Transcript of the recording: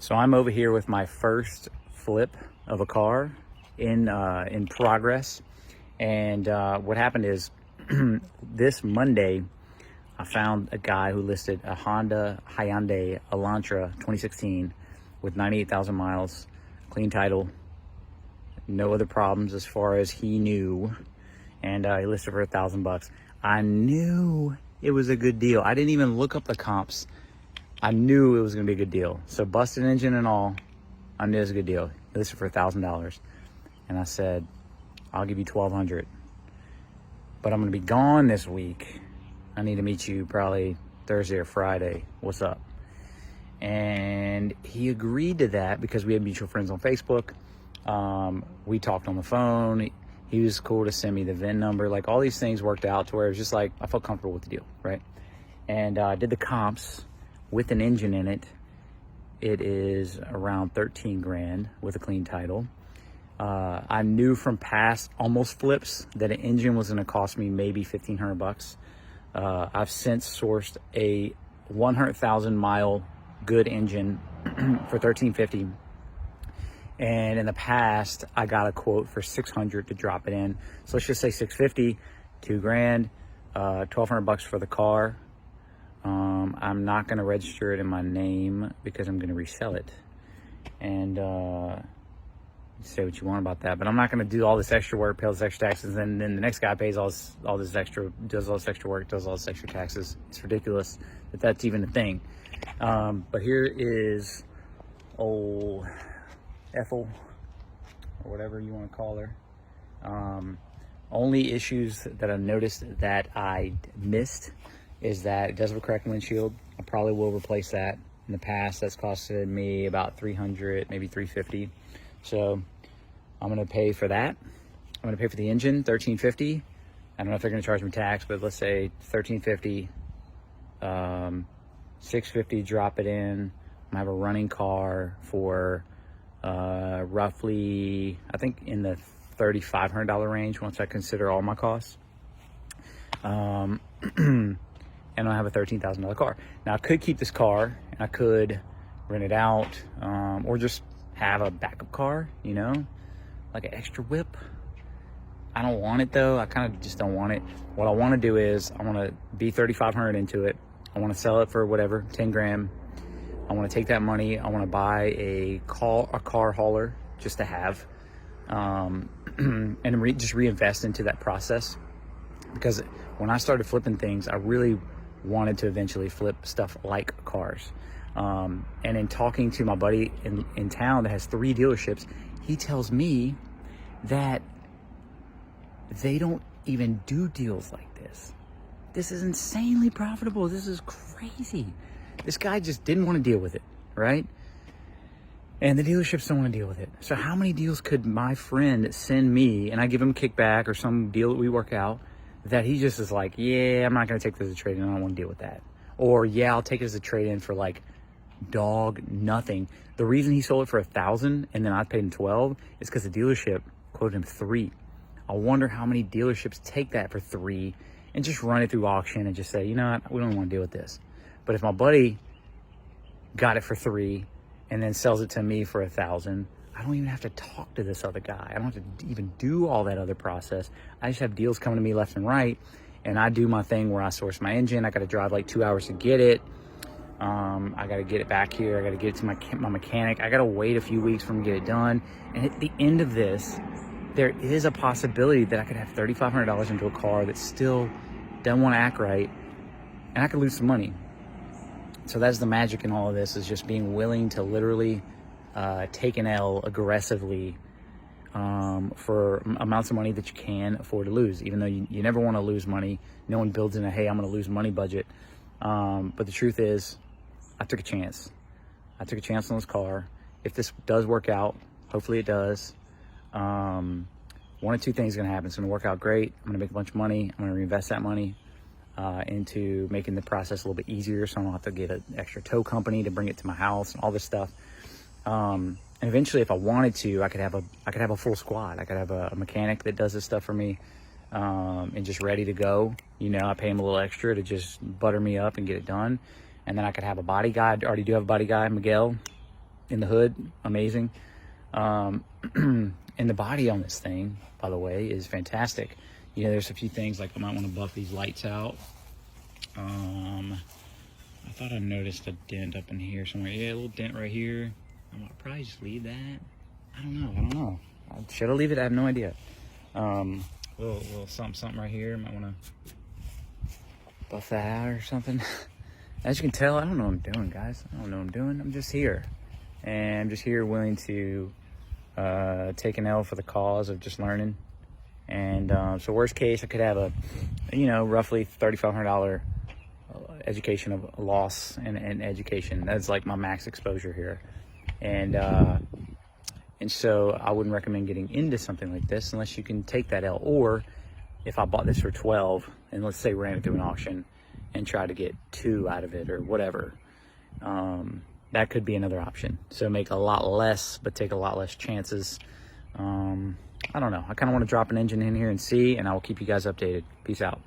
So I'm over here with my first flip of a car in progress. And what happened is this Monday, I found a guy who listed a Honda Hyundai Elantra 2016 with 98,000 miles, clean title, no other problems as far as he knew. And he listed for $1,000. I knew it was a good deal. I didn't even look up the comps. I knew it was gonna be a good deal. So busted engine and all, I knew it was a good deal. He listed for $1,000. And I said, I'll give you $1,200. But I'm gonna be gone this week. I need to meet you probably Thursday or Friday. What's up? And he agreed to that because we had mutual friends on Facebook. We talked on the phone. He was cool to send me the VIN number. Like, all these things worked out to where it was just like, I felt comfortable with the deal, right? And I did the comps with an engine in it. It is around 13 grand with a clean title. I knew from past almost flips that an engine was gonna cost me maybe $1,500. I've since sourced a 100,000 mile good engine for $1,350. And in the past, I got a quote for $600 to drop it in. So let's just say $650, 2 grand, $1,200 for the car. I'm not gonna register it in my name because I'm gonna resell it. And say what you want about that, but I'm not gonna do all this extra work, pay all this extra taxes, and then the next guy pays all this extra, does all this extra work, does all this extra taxes. It's ridiculous that that's even a thing. But here is old Ethel, or whatever you want to call her. Only issues that I noticed that I missed is that it does have a cracked windshield. I probably will replace that. In the past, that's costed me about $300, maybe $350. So I'm gonna pay for that. I'm gonna pay for the engine, $1,350. I don't know if they're gonna charge me tax, but let's say $1,350, $650, drop it in. I have a running car for roughly, I think in the $3,500 range once I consider all my costs. And I have a $13,000 car. Now I could keep this car and I could rent it out, or just have a backup car, you know, like an extra whip. I don't want it though. I kind of just don't want it. What I want to do is I want to be $3,500 into it. I want to sell it for whatever, 10 grand. I want to take that money. I want to buy a car hauler just to have, and just reinvest into that process. Because when I started flipping things, I really wanted to eventually flip stuff like cars. And in talking to my buddy in town that has 3 dealerships, he tells me that they don't even do deals like this. This is insanely profitable. This is crazy. This guy just didn't want to deal with it, right? And the dealerships don't want to deal with it. So how many deals could my friend send me, and I give him a kickback or some deal that we work out, that he just is like, yeah, I'm not going to take this as a trade-in. I don't want to deal with that. Or, yeah, I'll take it as a trade-in for like dog nothing. The reason he sold it for $1,000 and then I paid him $12 is because the dealership quoted him $3. I wonder how many dealerships take that for $3 and just run it through auction and just say, you know what, we don't want to deal with this. But if my buddy got it for $3 and then sells it to me for $1,000, I don't even have to talk to this other guy. I don't have to even do all that other process. I just have deals coming to me left and right, and I do my thing where I source my engine. I got to drive like 2 hours to get it. I got to get it back here. I got to get it to my mechanic. I got to wait a few weeks for him to get it done. And at the end of this, there is a possibility that I could have $3,500 into a car that still doesn't want to act right, and I could lose some money. So that's the magic in all of this, is just being willing to literally take an L aggressively for amounts of money that you can afford to lose, even though you never want to lose money. No one builds in a, hey, I'm going to lose money budget. But the truth is, I took a chance. I took a chance on this car. If this does work out, hopefully it does, one of two things is going to happen. It's going to work out great. I'm going to make a bunch of money. I'm going to reinvest that money into making the process a little bit easier, so I don't have to get an extra tow company to bring it to my house and all this stuff. And eventually, if I wanted to, I could have a full squad. I could have a mechanic that does this stuff for me, and just ready to go. You know, I pay him a little extra to just butter me up and get it done. And then I could have a body guy. I already do have a body guy, Miguel. in the hood, amazing. And the body on this thing, by the way, is fantastic. You know, there's a few things like I might want to buff these lights out. I thought I noticed a dent up in here somewhere. Yeah, a little dent right here. I might probably just leave that. I don't know. Should I leave it? I have no idea. Little something right here. Might want to buff that out or something. As you can tell, I don't know what I'm doing, guys. I don't know what I'm doing. I'm just here. And I'm just here willing to take an L for the cause of just learning. And so worst case, I could have a, you know, roughly $3,500 education of loss and education. That's like my max exposure here. And so I wouldn't recommend getting into something like this unless you can take that L. Or if I bought this for 12 and let's say ran it through an auction and try to get 2 out of it or whatever, that could be another option. So make a lot less, but take a lot less chances. I don't know. I kind of want to drop an engine in here and see, and I will keep you guys updated. Peace out.